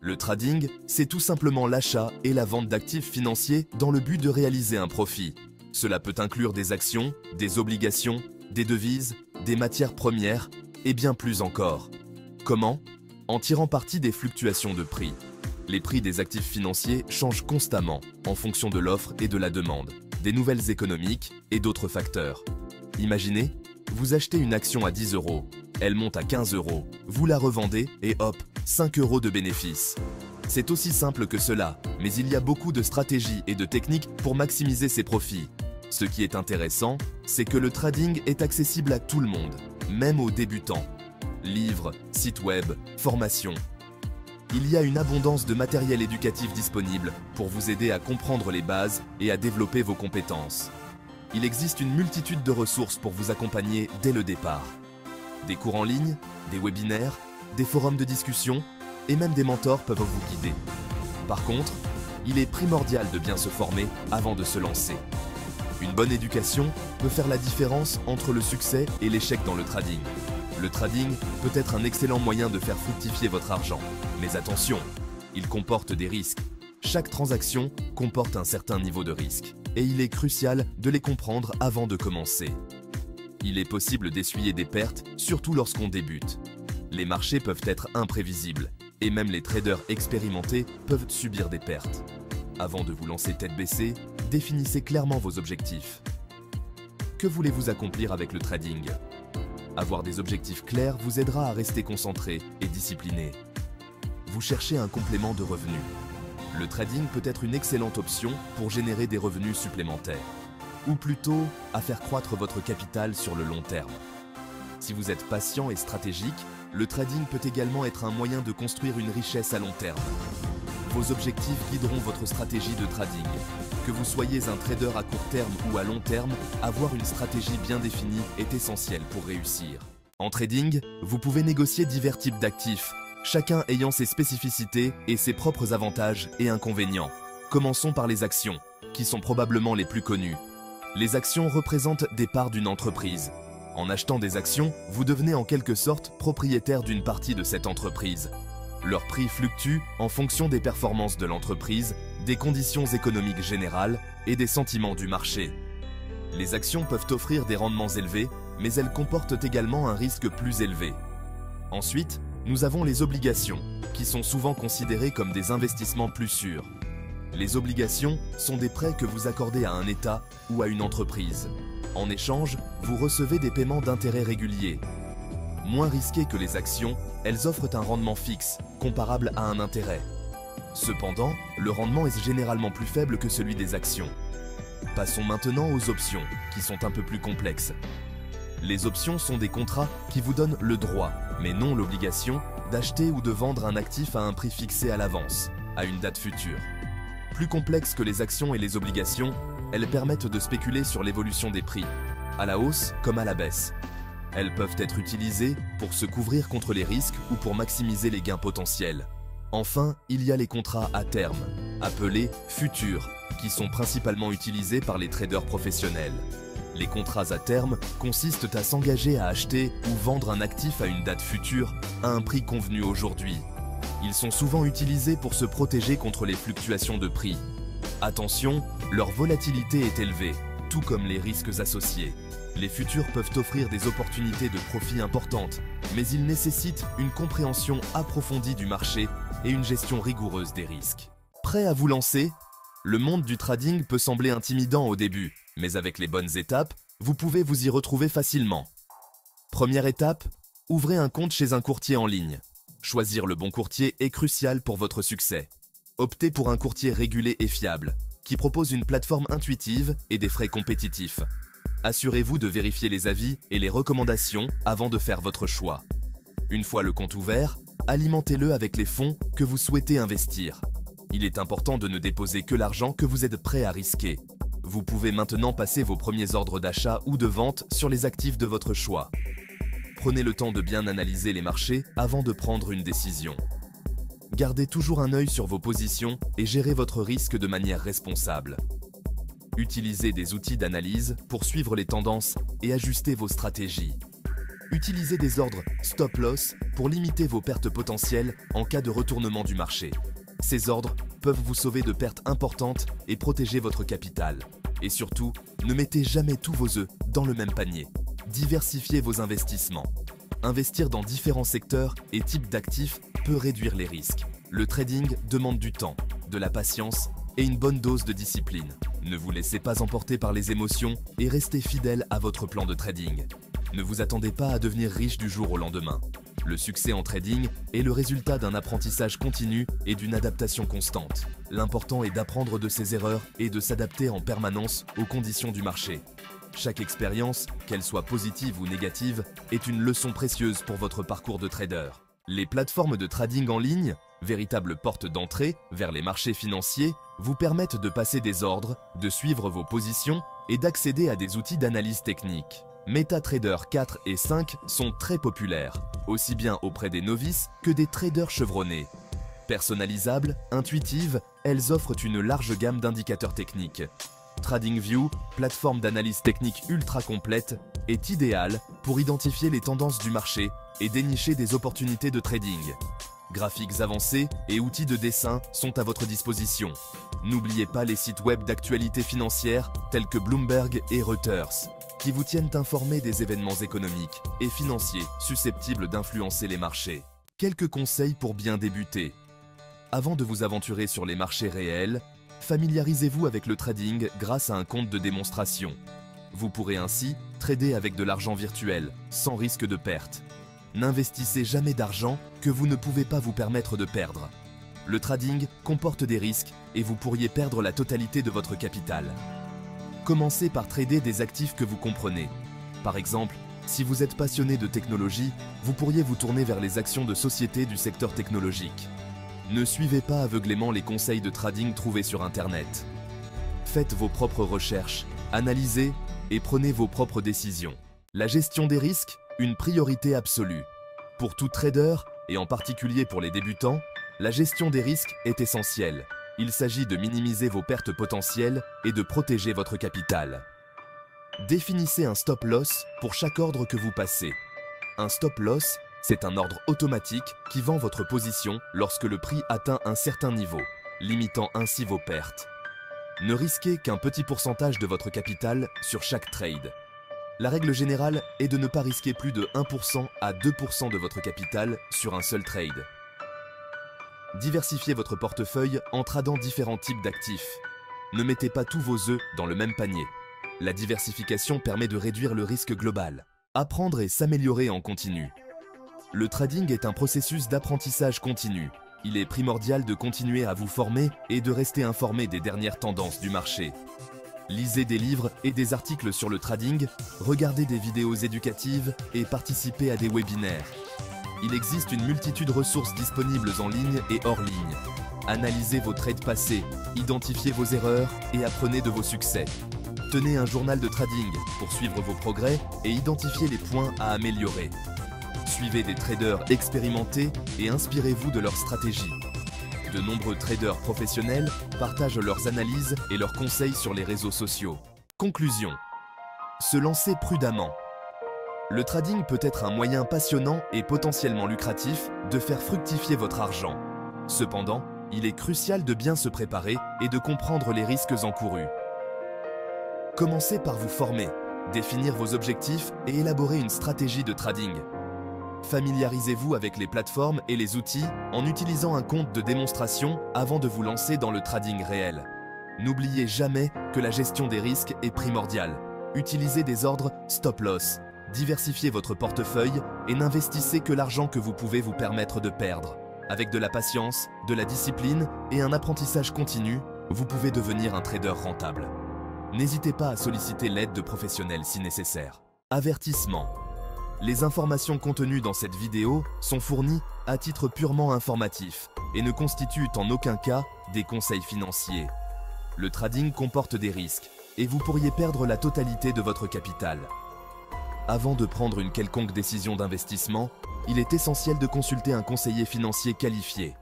Le trading, c'est tout simplement l'achat et la vente d'actifs financiers dans le but de réaliser un profit. Cela peut inclure des actions, des obligations, des devises, des matières premières et bien plus encore. Comment? En tirant parti des fluctuations de prix. Les prix des actifs financiers changent constamment en fonction de l'offre et de la demande, des nouvelles économiques et d'autres facteurs. Imaginez, vous achetez une action à 10 €, elle monte à 15 €, vous la revendez et hop, 5 € de bénéfice. C'est aussi simple que cela, mais il y a beaucoup de stratégies et de techniques pour maximiser ses profits. Ce qui est intéressant, c'est que le trading est accessible à tout le monde, même aux débutants. Livres, sites web, formations. Il y a une abondance de matériel éducatif disponible pour vous aider à comprendre les bases et à développer vos compétences. Il existe une multitude de ressources pour vous accompagner dès le départ. Des cours en ligne, des webinaires, des forums de discussion et même des mentors peuvent vous guider. Par contre, il est primordial de bien se former avant de se lancer. Une bonne éducation peut faire la différence entre le succès et l'échec dans le trading. Le trading peut être un excellent moyen de faire fructifier votre argent. Mais attention, il comporte des risques. Chaque transaction comporte un certain niveau de risque et il est crucial de les comprendre avant de commencer. Il est possible d'essuyer des pertes, surtout lorsqu'on débute. Les marchés peuvent être imprévisibles et même les traders expérimentés peuvent subir des pertes. Avant de vous lancer tête baissée, définissez clairement vos objectifs. Que voulez-vous accomplir avec le trading? Avoir des objectifs clairs vous aidera à rester concentré et discipliné. Vous cherchez un complément de revenus. Le trading peut être une excellente option pour générer des revenus supplémentaires, ou plutôt à faire croître votre capital sur le long terme. Si vous êtes patient et stratégique, le trading peut également être un moyen de construire une richesse à long terme. Vos objectifs guideront votre stratégie de trading. Que vous soyez un trader à court terme ou à long terme, avoir une stratégie bien définie est essentiel pour réussir. En trading, vous pouvez négocier divers types d'actifs, chacun ayant ses spécificités et ses propres avantages et inconvénients. Commençons par les actions, qui sont probablement les plus connues. Les actions représentent des parts d'une entreprise. En achetant des actions, vous devenez en quelque sorte propriétaire d'une partie de cette entreprise. Leur prix fluctue en fonction des performances de l'entreprise, des conditions économiques générales et des sentiments du marché. Les actions peuvent offrir des rendements élevés, mais elles comportent également un risque plus élevé. Ensuite, nous avons les obligations, qui sont souvent considérées comme des investissements plus sûrs. Les obligations sont des prêts que vous accordez à un État ou à une entreprise. En échange, vous recevez des paiements d'intérêts réguliers. Moins risquées que les actions, elles offrent un rendement fixe, comparable à un intérêt. Cependant, le rendement est généralement plus faible que celui des actions. Passons maintenant aux options, qui sont un peu plus complexes. Les options sont des contrats qui vous donnent le droit, mais non l'obligation, d'acheter ou de vendre un actif à un prix fixé à l'avance, à une date future. Plus complexes que les actions et les obligations, elles permettent de spéculer sur l'évolution des prix, à la hausse comme à la baisse. Elles peuvent être utilisées pour se couvrir contre les risques ou pour maximiser les gains potentiels. Enfin, il y a les contrats à terme, appelés futurs, qui sont principalement utilisés par les traders professionnels. Les contrats à terme consistent à s'engager à acheter ou vendre un actif à une date future à un prix convenu aujourd'hui. Ils sont souvent utilisés pour se protéger contre les fluctuations de prix. Attention, leur volatilité est élevée, tout comme les risques associés. Les futurs peuvent offrir des opportunités de profit importantes, mais ils nécessitent une compréhension approfondie du marché et une gestion rigoureuse des risques. Prêt à vous lancer? Le monde du trading peut sembler intimidant au début, mais avec les bonnes étapes, vous pouvez vous y retrouver facilement. Première étape, ouvrez un compte chez un courtier en ligne. Choisir le bon courtier est crucial pour votre succès. Optez pour un courtier régulé et fiable, qui propose une plateforme intuitive et des frais compétitifs. Assurez-vous de vérifier les avis et les recommandations avant de faire votre choix. Une fois le compte ouvert, alimentez-le avec les fonds que vous souhaitez investir. Il est important de ne déposer que l'argent que vous êtes prêt à risquer. Vous pouvez maintenant passer vos premiers ordres d'achat ou de vente sur les actifs de votre choix. Prenez le temps de bien analyser les marchés avant de prendre une décision. Gardez toujours un œil sur vos positions et gérez votre risque de manière responsable. Utilisez des outils d'analyse pour suivre les tendances et ajuster vos stratégies. Utilisez des ordres stop loss pour limiter vos pertes potentielles en cas de retournement du marché. Ces ordres peuvent vous sauver de pertes importantes et protéger votre capital. Et surtout, ne mettez jamais tous vos œufs dans le même panier. Diversifiez vos investissements. Investir dans différents secteurs et types d'actifs peut réduire les risques. Le trading demande du temps, de la patience et une bonne dose de discipline. Ne vous laissez pas emporter par les émotions et restez fidèle à votre plan de trading. Ne vous attendez pas à devenir riche du jour au lendemain. Le succès en trading est le résultat d'un apprentissage continu et d'une adaptation constante. L'important est d'apprendre de ses erreurs et de s'adapter en permanence aux conditions du marché. Chaque expérience, qu'elle soit positive ou négative, est une leçon précieuse pour votre parcours de trader. Les plateformes de trading en ligne, véritables portes d'entrée vers les marchés financiers, vous permettent de passer des ordres, de suivre vos positions et d'accéder à des outils d'analyse technique. MetaTrader 4 et 5 sont très populaires, aussi bien auprès des novices que des traders chevronnés. Personnalisables, intuitives, elles offrent une large gamme d'indicateurs techniques. TradingView, plateforme d'analyse technique ultra complète, est idéale pour identifier les tendances du marché et dénicher des opportunités de trading. Graphiques avancés et outils de dessin sont à votre disposition. N'oubliez pas les sites web d'actualité financière tels que Bloomberg et Reuters, qui vous tiennent informés des événements économiques et financiers susceptibles d'influencer les marchés. Quelques conseils pour bien débuter. Avant de vous aventurer sur les marchés réels, familiarisez-vous avec le trading grâce à un compte de démonstration. Vous pourrez ainsi trader avec de l'argent virtuel, sans risque de perte. N'investissez jamais d'argent que vous ne pouvez pas vous permettre de perdre. Le trading comporte des risques et vous pourriez perdre la totalité de votre capital. Commencez par trader des actifs que vous comprenez. Par exemple, si vous êtes passionné de technologie, vous pourriez vous tourner vers les actions de sociétés du secteur technologique. Ne suivez pas aveuglément les conseils de trading trouvés sur Internet. Faites vos propres recherches, analysez et prenez vos propres décisions. La gestion des risques, une priorité absolue. Pour tout trader, et en particulier pour les débutants, la gestion des risques est essentielle. Il s'agit de minimiser vos pertes potentielles et de protéger votre capital. Définissez un stop loss pour chaque ordre que vous passez. Un stop loss, c'est un ordre automatique qui vend votre position lorsque le prix atteint un certain niveau, limitant ainsi vos pertes. Ne risquez qu'un petit pourcentage de votre capital sur chaque trade. La règle générale est de ne pas risquer plus de 1% à 2% de votre capital sur un seul trade. Diversifiez votre portefeuille en tradant différents types d'actifs. Ne mettez pas tous vos œufs dans le même panier. La diversification permet de réduire le risque global. Apprendre et s'améliorer en continu. Le trading est un processus d'apprentissage continu. Il est primordial de continuer à vous former et de rester informé des dernières tendances du marché. Lisez des livres et des articles sur le trading, regardez des vidéos éducatives et participez à des webinaires. Il existe une multitude de ressources disponibles en ligne et hors ligne. Analysez vos trades passés, identifiez vos erreurs et apprenez de vos succès. Tenez un journal de trading pour suivre vos progrès et identifier les points à améliorer. Suivez des traders expérimentés et inspirez-vous de leurs stratégies. De nombreux traders professionnels partagent leurs analyses et leurs conseils sur les réseaux sociaux. Conclusion. Se lancer prudemment. Le trading peut être un moyen passionnant et potentiellement lucratif de faire fructifier votre argent. Cependant, il est crucial de bien se préparer et de comprendre les risques encourus. Commencez par vous former, définir vos objectifs et élaborer une stratégie de trading. Familiarisez-vous avec les plateformes et les outils en utilisant un compte de démonstration avant de vous lancer dans le trading réel. N'oubliez jamais que la gestion des risques est primordiale. Utilisez des ordres stop loss. Diversifiez votre portefeuille et n'investissez que l'argent que vous pouvez vous permettre de perdre. Avec de la patience, de la discipline et un apprentissage continu, vous pouvez devenir un trader rentable. N'hésitez pas à solliciter l'aide de professionnels si nécessaire. Avertissement. Les informations contenues dans cette vidéo sont fournies à titre purement informatif et ne constituent en aucun cas des conseils financiers. Le trading comporte des risques et vous pourriez perdre la totalité de votre capital. Avant de prendre une quelconque décision d'investissement, il est essentiel de consulter un conseiller financier qualifié.